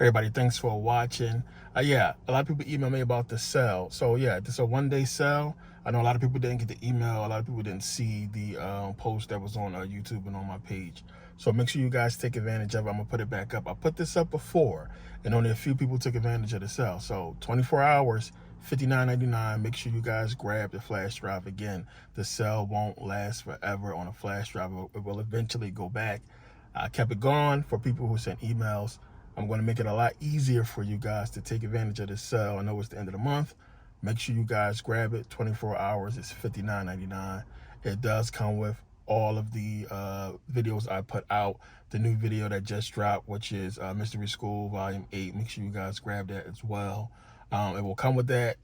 Everybody, thanks for watching. Yeah, a lot of people email me about the sale. So yeah, this is a one-day sale. I know a lot of people didn't get the email. A lot of people didn't see the post that was on YouTube and on my page. So make sure you guys take advantage of it. I'm gonna put it back up. I put this up before, and only a few people took advantage of the sale. So 24 hours, $59.99. Make sure you guys grab the flash drive. Again, the sale won't last forever on a flash drive. It will eventually go back. I kept it going for people who sent emails. I'm going to make it a lot easier for you guys to take advantage of this sale. I know it's the end of the month. Make sure you guys grab it. 24 hours. It's $59.99. It does come with all of the videos I put out. The new video that just dropped, which is Mystery School Volume 8. Make sure you guys grab that as well. It will come with that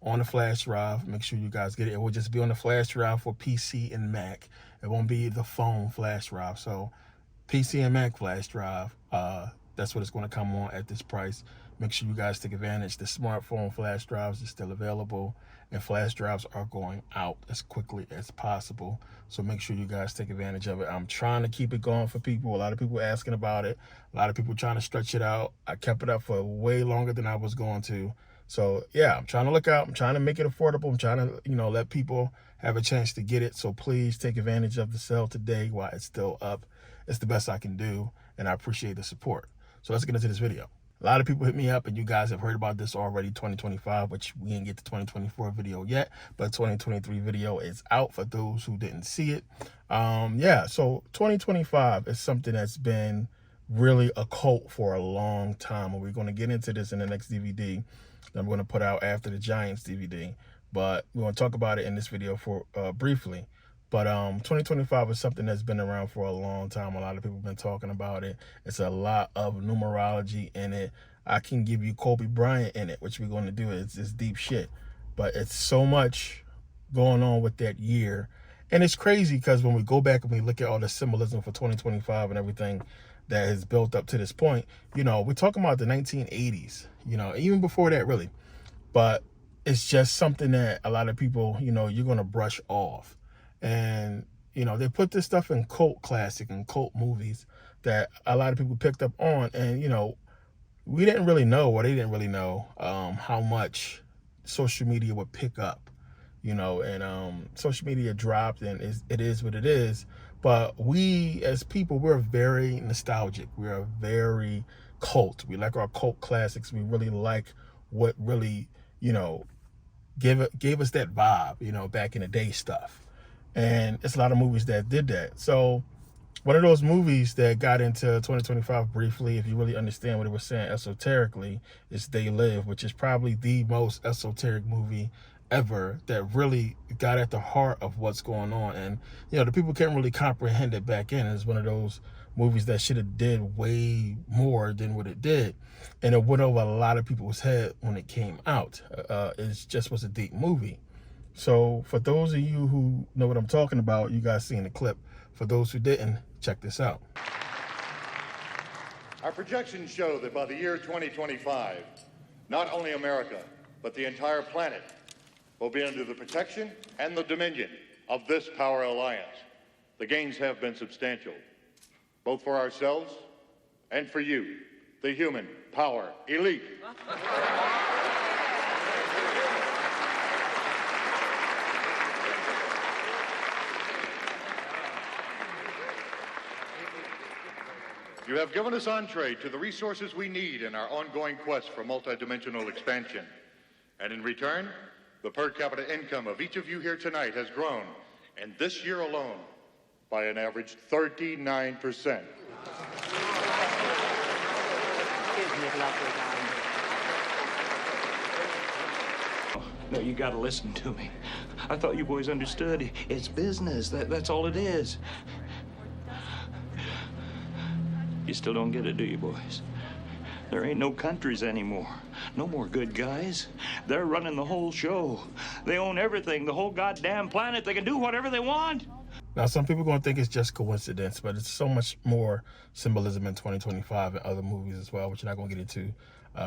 on the flash drive. Make sure you guys get it. It will just be on the flash drive for PC and Mac. It won't be the phone flash drive. So PC and Mac flash drive, that's what it's going to come on at this price. Make sure you guys take advantage. The smartphone flash drives are still available, and flash drives are going out as quickly as possible. So make sure you guys take advantage of it. I'm trying to keep it going for people. A lot of people asking about it. A lot of people trying to stretch it out. I kept it up for way longer than I was going to. So yeah, I'm trying to look out. I'm trying to make it affordable. I'm trying to, let people have a chance to get it. So please take advantage of the sale today while it's still up. It's the best I can do, and I appreciate the support. So let's get into this video. A lot of people hit me up, and you guys have heard about this already, 2025, which we didn't get the 2024 video yet, but 2023 video is out for those who didn't see it. Yeah, so 2025 is something that's been really a cult for a long time, and we're going to get into this in the next DVD that I'm going to put out after the Giants DVD, but we're going to talk about it in this video for briefly. But 2025 is something that's been around for a long time. A lot of people have been talking about it. It's a lot of numerology in it. I can give you Kobe Bryant in it, which we're going to do. It's deep shit. But it's so much going on with that year. And it's crazy because when we go back and we look at all the symbolism for 2025 and everything that has built up to this point, we're talking about the 1980s, even before that, really. But it's just something that a lot of people, you're going to brush off. And, they put this stuff in cult classic and cult movies that a lot of people picked up on. And, we didn't really know, or they didn't really know how much social media would pick up, and social media dropped, and it is what it is. But we as people, we're very nostalgic. We are very cult. We like our cult classics. We really like what really, gave us that vibe, back in the day stuff. And it's a lot of movies that did that. So one of those movies that got into 2025 briefly, if you really understand what it was saying esoterically, is They Live, which is probably the most esoteric movie ever that really got at the heart of what's going on. And, the people can't really comprehend it back in. It's one of those movies that should have did way more than what it did. And it went over a lot of people's head when it came out. It just was a deep movie. So for those of you who know what I'm talking about, you guys seen the clip. For those who didn't, check this out. Our projections show that by the year 2025, not only America, but the entire planet will be under the protection and the dominion of this power alliance. The gains have been substantial, both for ourselves and for you, the human power elite. You have given us entree to the resources we need in our ongoing quest for multidimensional expansion. And in return, the per capita income of each of you here tonight has grown, and this year alone, by an average 39%. Isn't it lovely, darling? No, you gotta listen to me. I thought you boys understood. It's business. That's all it is. You still don't get it, do you, boys? There ain't no countries anymore. No more good guys. They're running the whole show. They own everything, the whole goddamn planet. They can do whatever they want. Now, some people are going to think it's just coincidence, but it's so much more symbolism in 2025 and other movies as well, which you're not going to get into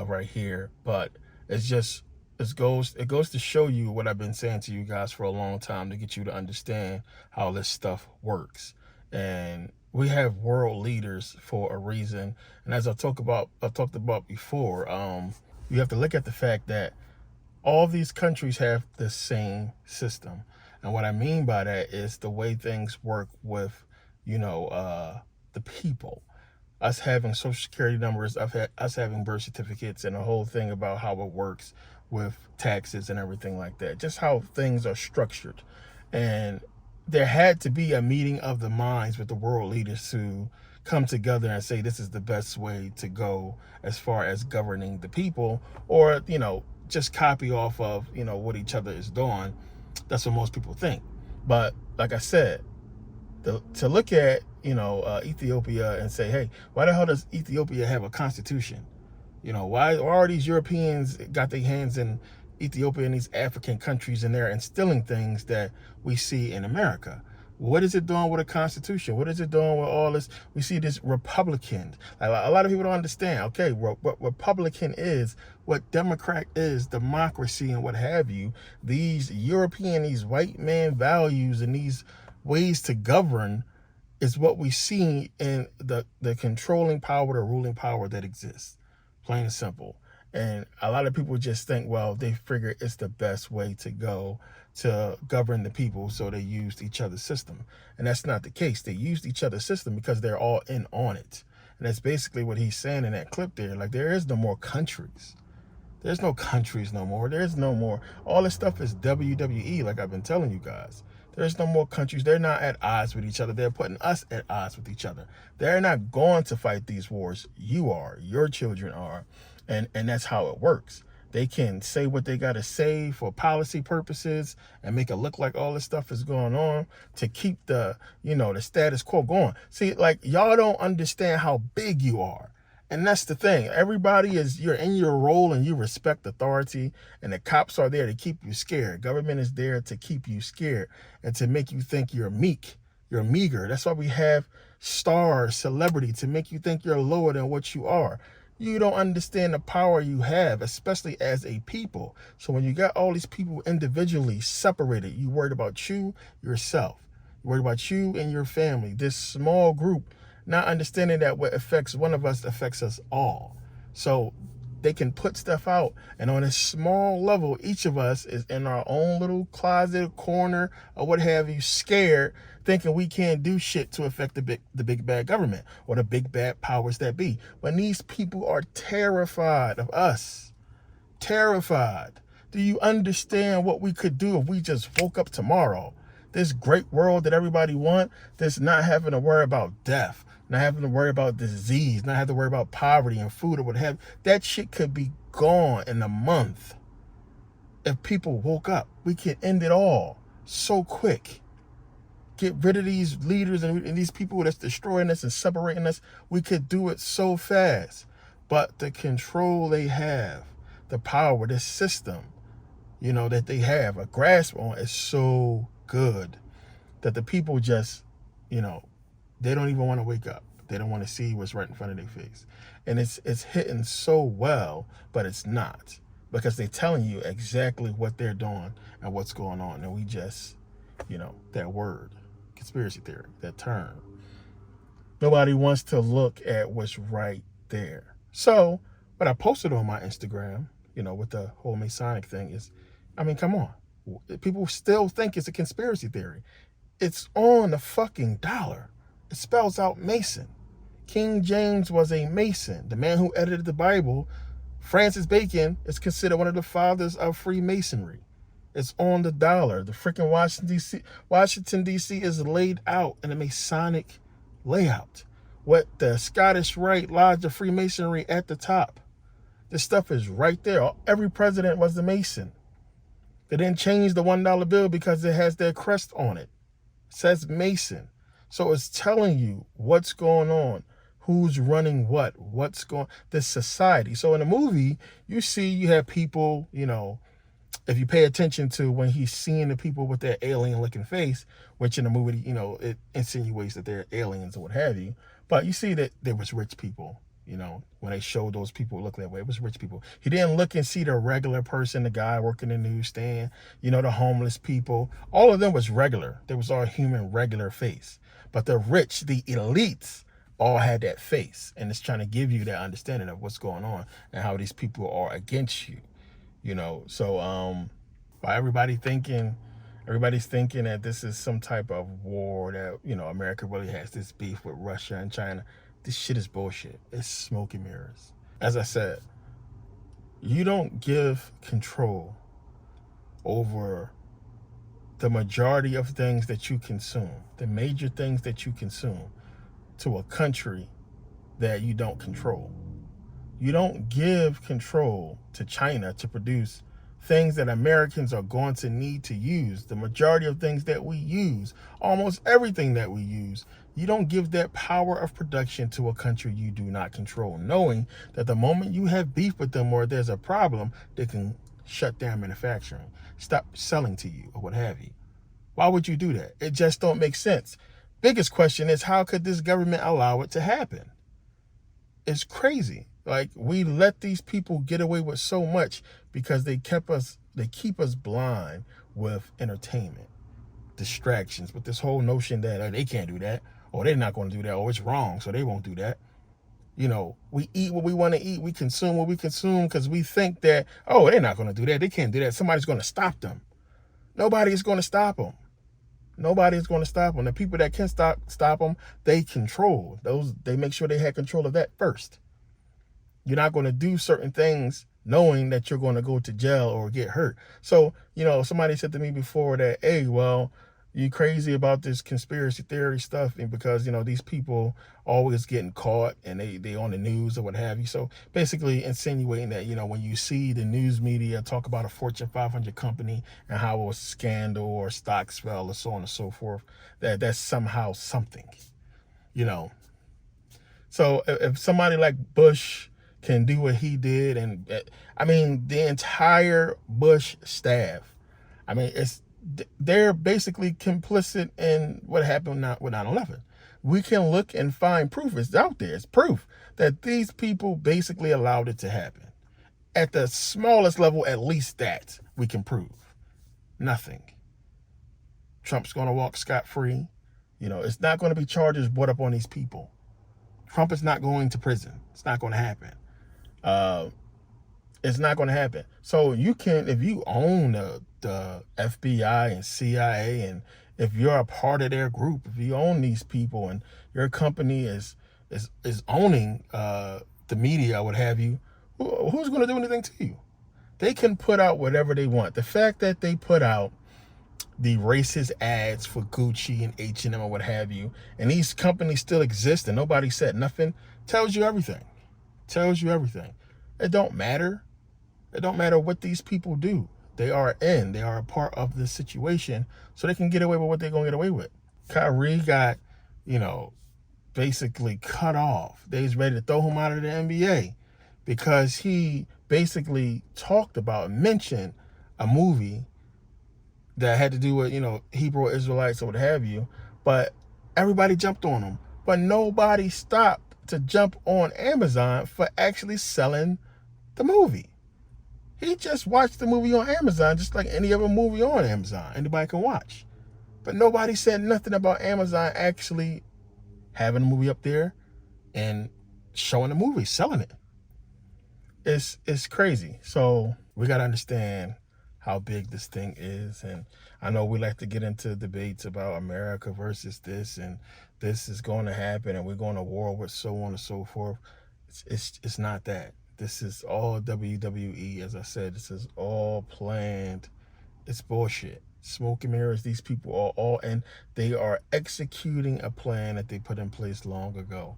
right here. But it's just, it goes to show you what I've been saying to you guys for a long time, to get you to understand how this stuff works. And we have world leaders for a reason. And as I've talked about before, you have to look at the fact that all these countries have the same system. And what I mean by that is the way things work with, the people. Us having social security numbers, us having birth certificates, and the whole thing about how it works with taxes and everything like that. Just how things are structured. And there had to be a meeting of the minds with the world leaders to come together and say this is the best way to go as far as governing the people, or just copy off of what each other is doing. That's what most people think. But like I said, to look at Ethiopia and say, hey, why the hell does Ethiopia have a constitution? Why are these Europeans got their hands in Ethiopia and these African countries, and they're instilling things that we see in America? What is it doing with a constitution? What is it doing with all this? We see this Republican. A lot of people don't understand. Okay, what Republican is, what Democrat is, democracy and what have you. These European, these white man values and these ways to govern is what we see in the controlling power, the ruling power that exists. Plain and simple. And a lot of people just think, well, they figure it's the best way to go to govern the people, so they used each other's system. And that's not the case. They used each other's system because they're all in on it. And that's basically what he's saying in that clip there. Like, there is no more countries. There's no countries no more. There's no more. All this stuff is WWE, like I've been telling you guys. There's no more countries. They're not at odds with each other. They're putting us at odds with each other. They're not going to fight these wars. You are. Your children are. And that's how it works. They can say what they got to say for policy purposes and make it look like all this stuff is going on to keep the status quo going. See, like, y'all don't understand how big you are. And that's the thing. You're in your role and you respect authority, and the cops are there to keep you scared. Government is there to keep you scared and to make you think you're meek, you're meager. That's why we have stars, celebrity, to make you think you're lower than what you are. You don't understand the power you have, especially as a people. So when you got all these people individually separated, you worried about you, yourself. You're worried about you and your family, this small group, not understanding that what affects one of us affects us all. So they can put stuff out, and on a small level, each of us is in our own little closet, corner, or what have you, scared, thinking we can't do shit to affect the big bad government or the big bad powers that be. But these people are terrified of us. Terrified. Do you understand what we could do if we just woke up tomorrow? This great world that everybody wants, this not having to worry about death, not having to worry about disease, not having to worry about poverty and food or what have you. That shit could be gone in a month. If people woke up, we could end it all so quick. Get rid of these leaders and these people that's destroying us and separating us. We could do it so fast. But the control they have, the power, the system, that they have a grasp on is so good that the people just, they don't even want to wake up. They don't want to see what's right in front of their face. And it's hitting so well, but it's not, because they're telling you exactly what they're doing and what's going on. And we just, that word, conspiracy theory, that term, nobody wants to look at what's right there. So what I posted on my Instagram, with the whole Masonic thing is, come on. People still think it's a conspiracy theory. It's on the fucking dollar. It spells out Mason. King James was a Mason. The man who edited the Bible, Francis Bacon, is considered one of the fathers of Freemasonry. It's on the dollar. The freaking Washington, D.C. is laid out in a Masonic layout. What the Scottish Rite Lodge of Freemasonry at the top. This stuff is right there. Every president was a Mason. They didn't change the $1 bill because it has their crest on it. It says Mason. So it's telling you what's going on, who's running what's going, this society. So in the movie, you have people, if you pay attention to when he's seeing the people with their alien looking face, which in the movie, it insinuates that they're aliens or what have you. But you see that there was rich people, You know, when they showed those people look that way, it was rich people. He didn't look and see the regular person, the guy working the newsstand, you know, the homeless people. All of them was regular. They was all human, regular face. But the rich, the elites, all had that face. And it's trying to give you that understanding of what's going on and how these people are against you. You know, so by everybody's thinking that this is some type of war, that, you know, America really has this beef with Russia and China. This shit is bullshit. It's smoke and mirrors. As I said, you don't give control over the majority of things that you consume, the major things that you consume, to a country that you don't control. You don't give control to China to produce things that Americans are going to need to use. The majority of things that we use, almost everything that we use, you don't give that power of production to a country you do not control, knowing that the moment you have beef with them or there's a problem, they can shut down manufacturing, stop selling to you, or what have you. Why would you do that? It just don't make sense. Biggest question is, how could this government allow it to happen? It's crazy. Like, we let these people get away with so much because they keep us blind with entertainment, distractions, with this whole notion that they can't do that, or they're not going to do that, or it's wrong, so they won't do that. You know, we eat what we want to eat, we consume what we consume because we think that, oh, they're not going to do that, they can't do that, somebody's going to stop them. Nobody is going to stop them. Nobody is going to stop them. The people that can stop them, they control. They make sure they had control of that first. You're not going to do certain things knowing that you're going to go to jail or get hurt. So, you know, somebody said to me before that, hey, well, you crazy about this conspiracy theory stuff, and because, you know, these people always getting caught and they on the news or what have you. So basically insinuating that, you know, when you see the news media talk about a Fortune 500 company and how it was a scandal or stocks fell or so on and so forth, that's somehow something, you know. So if somebody like Bush can do what he did, and I mean, the entire Bush staff, I mean, they're basically complicit in what happened with 9/11. We can look and find proof. It's out there. It's proof that these people basically allowed it to happen. At the smallest level, at least that we can prove. Nothing. Trump's going to walk scot-free. You know, it's not going to be charges brought up on these people. Trump is not going to prison. It's not going to happen. It's not going to happen. So you can, if you own the FBI and CIA, and if you're a part of their group, if you own these people and your company is owning the media, what have you, who's going to do anything to you? They can put out whatever they want. The fact that they put out the racist ads for Gucci and H&M or what have you, and these companies still exist and nobody said nothing, tells you everything. Tells you everything. It don't matter. It don't matter what these people do. They are a part of this situation, so they can get away with what they're going to get away with. Kyrie got, you know, basically cut off. They was ready to throw him out of the NBA because he basically mentioned a movie that had to do with, you know, Hebrew Israelites or what have you, but everybody jumped on him. But nobody stopped to jump on Amazon for actually selling the movie. He just watched the movie on Amazon just like any other movie on Amazon. Anybody can watch. But nobody said nothing about Amazon actually having a movie up there and showing the movie, selling it. It's crazy. So we got to understand how big this thing is. And I know we like to get into debates about America versus this, and this is going to happen and we're going to war with so on and so forth. It's not that. This is all WWE. As I said, this is all planned. It's bullshit. Smoke and mirrors. These people are all, and they are executing a plan that they put in place long ago.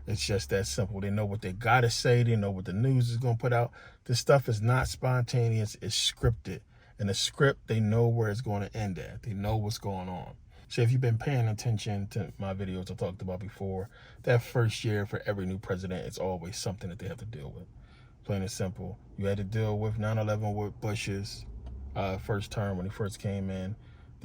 It's just that simple. They know what they got to say. They know what the news is going to put out. This stuff is not spontaneous. It's scripted. And the script, they know where it's going to end at. They know what's going on. So if you've been paying attention to my videos I talked about before, that first year for every new president, it's always something that they have to deal with. Plain and simple. You had to deal with 9/11 with Bush's first term when he first came in.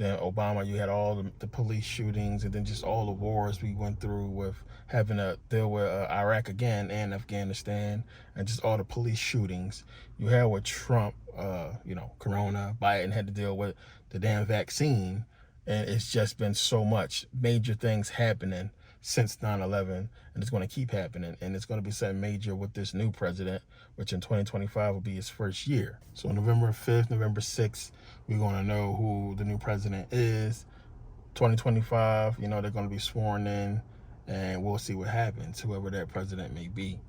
Then Obama, you had all the police shootings, and then just all the wars we went through with having to deal with Iraq again and Afghanistan, and just all the police shootings. You had with Trump, Corona. Biden had to deal with the damn vaccine, and it's just been so much major things happening since 9/11, and it's going to keep happening, and it's going to be something major with this new president, which in 2025 will be his first year. So November 5th, November 6th, we're going to know who the new president is. 2025, they're going to be sworn in, and we'll see what happens, whoever that president may be.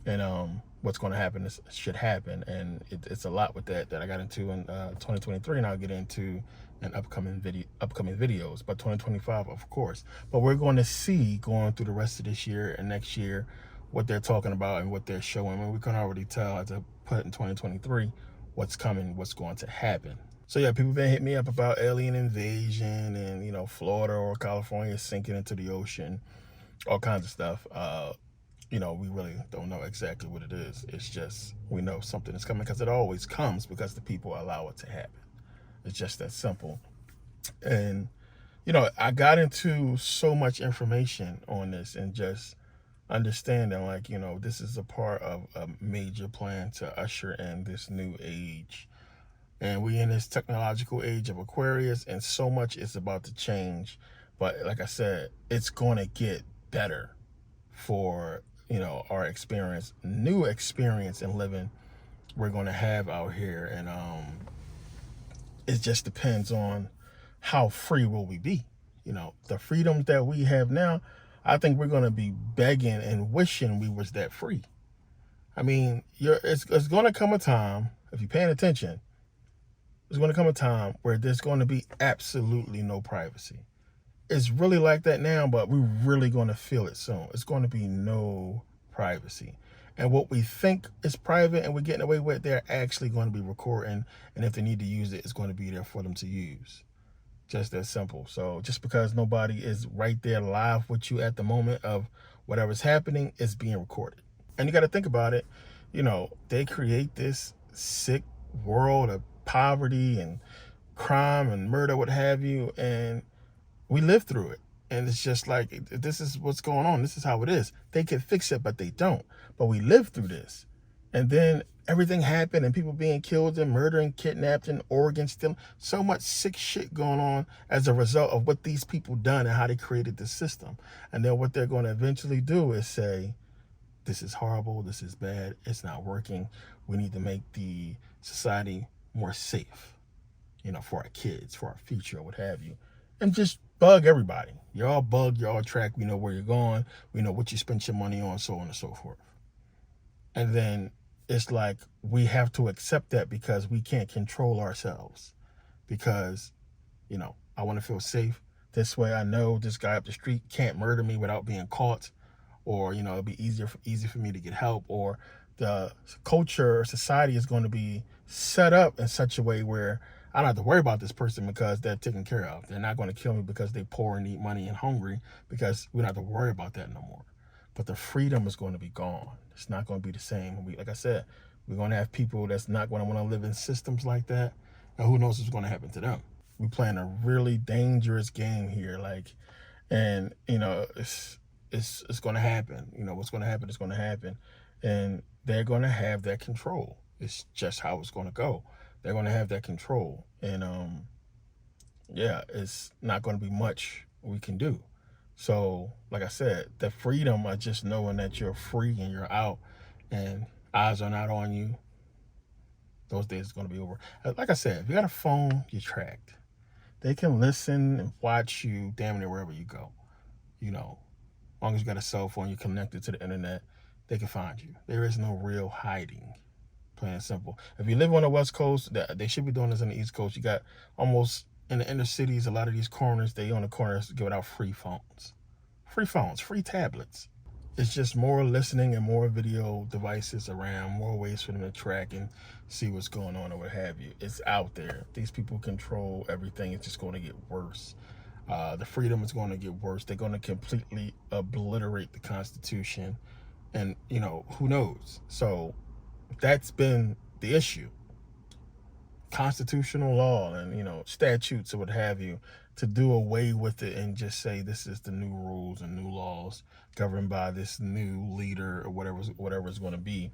And what's going to happen should happen, and it's a lot with that I got into in 2023, and I'll get into in upcoming videos. But 2025, of course. But we're going to see, going through the rest of this year and next year, what they're talking about and what they're showing. And we can already tell, as I put in 2023, what's coming, what's going to happen. So yeah, people been hitting me up about alien invasion and Florida or California sinking into the ocean, all kinds of stuff. We really don't know exactly what it is. It's just we know something is coming, because it always comes because the people allow it to happen. It's just that simple. And I got into so much information on this, and just understanding this is a part of a major plan to usher in this new age. And we in this technological age of Aquarius, and so much is about to change. But like I said, it's going to get better for our experience, new experience in living we're going to have out here. And it just depends on how free will we be. The freedoms that we have now, I think we're going to be begging and wishing we was that free. I mean, it's going to come a time, if you're paying attention, there's going to come a time where there's going to be absolutely no privacy. It's really like that now, but we're really going to feel it soon. It's going to be no privacy. And what we think is private and we're getting away with, they're actually going to be recording. And if they need to use it, it's going to be there for them to use. Just that simple. So just because nobody is right there live with you at the moment of whatever's happening, it's being recorded. And you got to think about it. They create this sick world of poverty and crime and murder, what have you, and we live through it. And it's just like, this is what's going on. This is how it is. They can fix it, but they don't. But we live through this. And then everything happened, and people being killed and murdered and kidnapped and organs stealing. So much sick shit going on as a result of what these people done and how they created this system. And then what they're going to eventually do is say, this is horrible, this is bad, it's not working. We need to make the society more safe, for our kids, for our future, what have you. And just bug everybody. You're all bugged, you're all tracked, we know where you're going, we know what you spent your money on, so on and so forth. And then it's like we have to accept that because we can't control ourselves. Because, I want to feel safe. This way I know this guy up the street can't murder me without being caught. Or, it'll be easy for me to get help. Or the culture or society is going to be set up in such a way where I don't have to worry about this person because they're taken care of. They're not going to kill me because they poor and need money and hungry, because we don't have to worry about that no more. But the freedom is going to be gone. It's not going to be the same. Like I said, we're going to have people that's not going to want to live in systems like that. And who knows what's going to happen to them. We're playing a really dangerous game here. And it's going to happen. What's going to happen is going to happen. And they're going to have that control. It's just how it's going to go. They're going to have that control. And, it's not going to be much we can do. So, like I said, the freedom of just knowing that you're free and you're out and eyes are not on you, those days are going to be over. Like I said, if you got a phone, you're tracked. They can listen and watch you damn near wherever you go. As long as you got a cell phone, you're connected to the internet, they can find you. There is no real hiding. Plain and simple. If you live on the West Coast, they should be doing this on the East Coast. You got almost in the inner cities, a lot of these corners, they on the corners giving out free phones, free tablets. It's just more listening and more video devices around, more ways for them to track and see what's going on or what have you. It's out there. These people control everything. It's just going to get worse. The freedom is going to get worse. They're going to completely obliterate the Constitution. And, who knows? So that's been the issue. constitutional law and, you know, statutes or what have you, to do away with it and just say this is the new rules and new laws governed by this new leader or whatever it's going to be,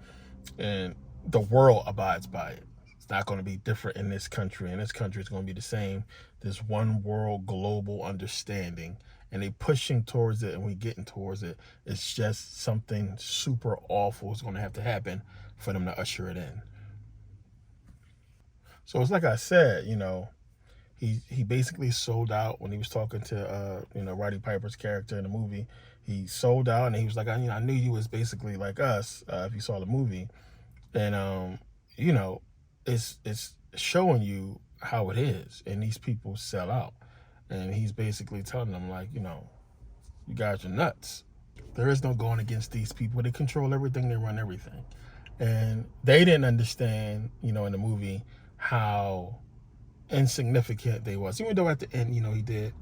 and the world abides by it. It's not going to be different in this country. In this country, it's going to be the same. This one world global understanding, and they pushing towards it, and we getting towards it. It's just something super awful is going to have to happen for them to usher it in. So it's like I said, you know, he basically sold out when he was talking to you know, Roddy Piper's character in the movie. He sold out, and he was like, I knew you was basically like us if you saw the movie, and you know, it's showing you how it is, and these people sell out, and he's basically telling them, like, you know, you guys are nuts. There is no going against these people. They control everything. They run everything, and they didn't understand, you know, in the movie how insignificant they was, even though at the end, you know, he did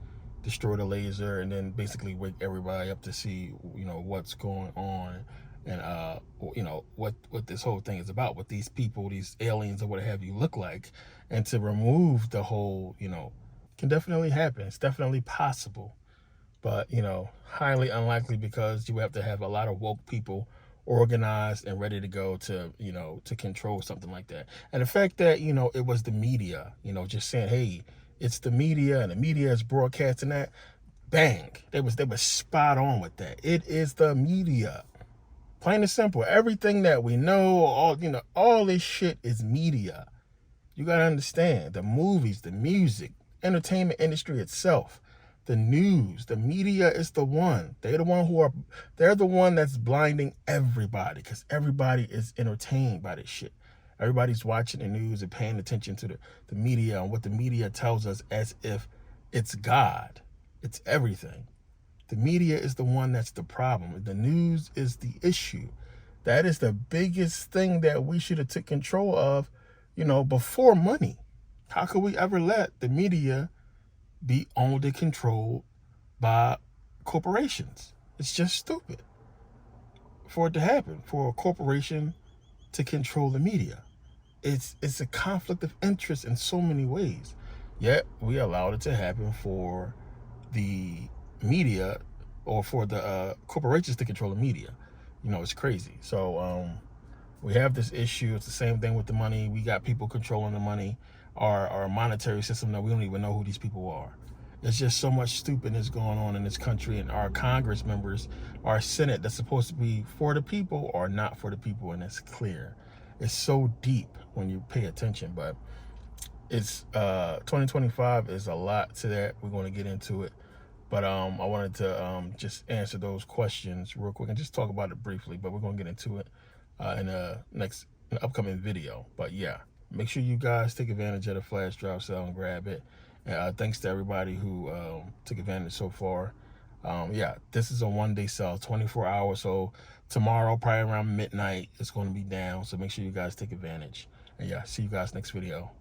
destroy the laser and then basically wake everybody up to see, you know, what's going on, and you know, what this whole thing is about, what these people, these aliens or what have you look like, and to remove the whole, you know, can definitely happen. It's definitely possible, but, you know, highly unlikely, because you have to have a lot of woke people organized and ready to go to, you know, to control something like that. And the fact that, you know, it was the media, you know, just saying, hey, it's the media, and the media is broadcasting that, bang, they was spot on with that. It is the media, plain and simple. Everything that we know, all, you know, all this shit is media. You gotta understand, the movies, the music, entertainment industry itself, the news, the media is the one. They're the one that's blinding everybody, because everybody is entertained by this shit. Everybody's watching the news and paying attention to the media and what the media tells us as if it's God. It's everything. The media is the one that's the problem. The news is the issue. That is the biggest thing that we should have took control of, you know, before money. How could we ever let the media be owned and controlled by corporations? It's just stupid for it to happen, for a corporation to control the media. It's a conflict of interest in so many ways, yet we allowed it to happen for the media, or for the corporations to control the media. You know, it's crazy. So we have this issue. It's the same thing with the money. We got people controlling the money, our monetary system, that we don't even know who these people are. There's just so much stupidness going on in this country, and our Congress members, our Senate, that's supposed to be for the people, are not for the people, and it's clear. It's so deep when you pay attention, but it's 2025 is a lot to that. We're going to get into it, but I wanted to just answer those questions real quick and just talk about it briefly, but we're going to get into it in the upcoming video. But yeah, make sure you guys take advantage of the flash drive sale and grab it. Thanks to everybody who took advantage so far. Yeah, this is a one-day sale, 24 hours. So tomorrow, probably around midnight, it's going to be down. So make sure you guys take advantage. And yeah, see you guys next video.